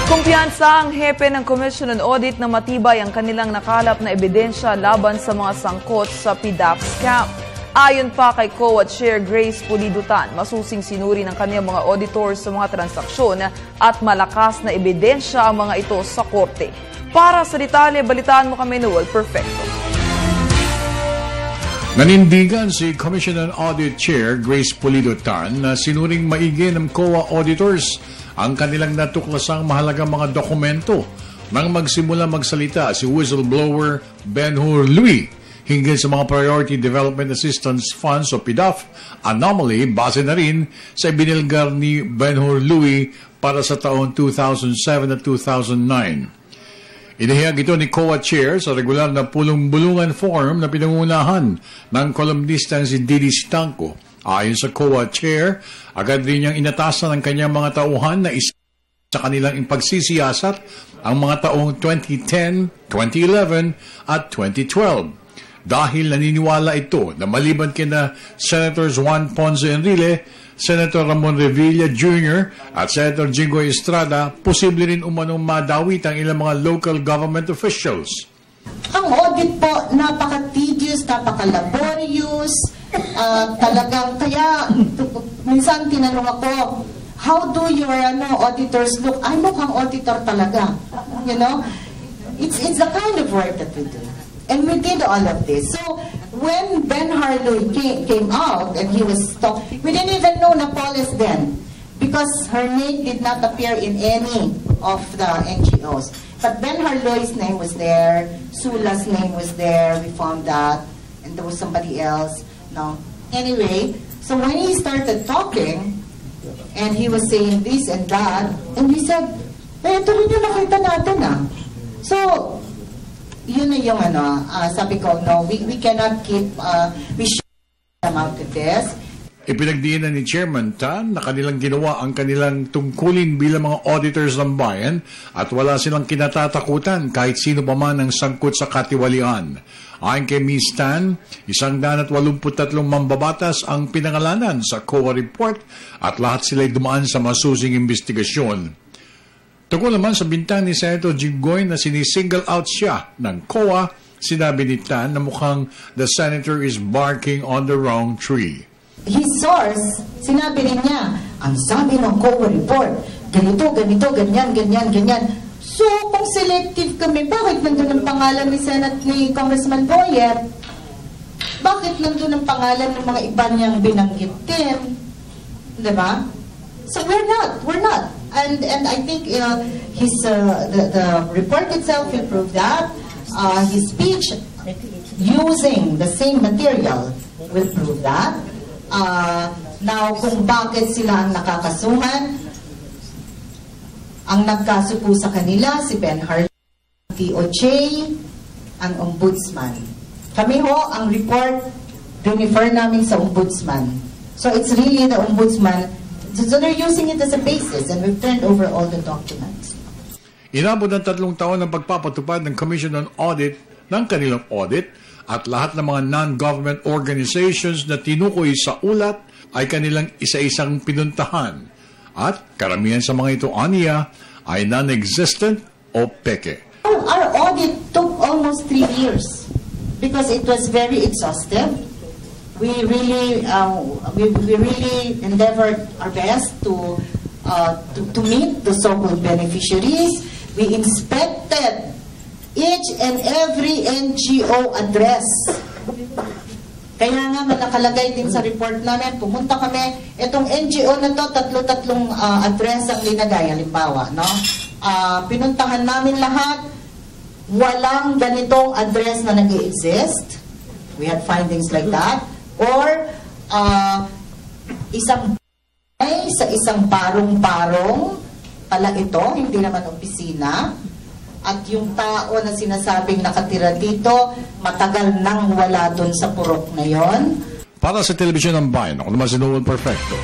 Kumpiyansa ang hepe ng Commission on Audit na matibay ang kanilang nakalap na ebidensya laban sa mga sangkot sa PDAF scam. Ayon pa kay COA Chair Grace Pulidutan, masusing sinuri ng kanyang mga auditors sa mga transaksyon at malakas na ebidensya ang mga ito sa korte. Para sa detalye, balitaan mo kami, Noel Perfecto. Nanindigan si Commission on Audit Chair Grace Pulidutan na sinuring maigi ng COA auditors ang kanilang natuklasang mahalagang mga dokumento nang magsimula magsalita si whistleblower Ben-Hur Luis hinggil sa mga Priority Development Assistance Funds o PDAF anomaly base na rin sa ibinilgar ni Ben-Hur Luis para sa taon 2007 at 2009. Inihayag ito ni COA Chair sa regular na pulong-bulungan forum na pinangunahan ng kolumnistang si Didi Stanco. Ayon sa COA Chair, agad rin niyang inatasan ng kanyang mga tauhan na isa sa kanilang ipagsisiyasat ang mga taong 2010, 2011 at 2012. Dahil naniniwala ito na maliban kina Senators Juan Ponce Enrile, Senator Ramon Revilla Jr. at Senator Jinggoy Estrada, posible rin umanong madawit ang ilang mga local government officials. Ang audit po, napaka-tedious, napaka-laborious, talagang, kaya minsan tinanong ako, how do your auditors look? I look ang auditor talaga. You know? It's the kind of work that we do. And we did all of this. So, when Ben-Hur Luis came out and he was talking, we didn't even know Napoles then because her name did not appear in any of the NGOs. But Ben-Hur Luis' name was there, Sula's name was there, we found that, and there was somebody else. No. Anyway, so when he started talking, and he was saying this and that, and we said, ito rin yung nakita natin So, yun na yung sabi ko, no, we cannot keep, we should come out of this. Ipinagdiinan ni Chairman Tan na kanilang ginawa ang kanilang tungkulin bilang mga auditors ng bayan at wala silang kinatatakutan kahit sino pa man ang sangkot sa katiwalian. Ayon kay Ms. Tan, 183 mambabatas ang pinangalanan sa COA report at lahat sila'y dumaan sa masusing investigasyon. Tungkol naman sa bintang ni Senator Jinggoy na sinisingle out siya ng COA, sinabi ni Tan na mukhang the senator is barking on the wrong tree. His source, sinabi rin niya, ang sabi ng COA report, ganito, ganito, ganyan, ganyan, ganyan. So, kung selective kami, bakit nandun ang pangalan ni Congressman Boyer? Bakit nandun ang pangalan ng mga iba niyang binanggit din? Diba? So, we're not. And I think the report itself will prove that. His speech using the same material will prove that. Now, kung bakit sila ang nakakasuhan, ang nagkaso po sa kanila, si Ben-Hur, DOJ, ang ombudsman. Kami ho, ang report, refer namin sa ombudsman. So it's really the ombudsman. So they're using it as a basis and we've turned over all the documents. Inabot ng 3 taon ang pagpapatupad ng Commission on Audit ng kanilang audit at lahat ng mga non-government organizations na tinukoy sa ulat ay kanilang isa-isang pinuntahan. At karamihan sa mga ito aniya ay non-existent o peke. Our audit took almost 3 years because it was very exhaustive. We really endeavored our best to meet the so-called beneficiaries. We inspected each and every NGO address. Kaya nga nakalagay din sa report namin, pumunta kami, itong NGO na to, tatlong address ang linagay, halimbawa, no? Pinuntahan namin lahat, walang ganitong address na nag-i-exist. We had findings like that. Or, isang bahay sa isang barong-barong, pala ito, hindi naman opisina. At yung tao na sinasabing nakatira dito, matagal nang wala dun sa purok na yon. Para sa Telebisyon ng Bayan, ako naman si Noel Perfecto.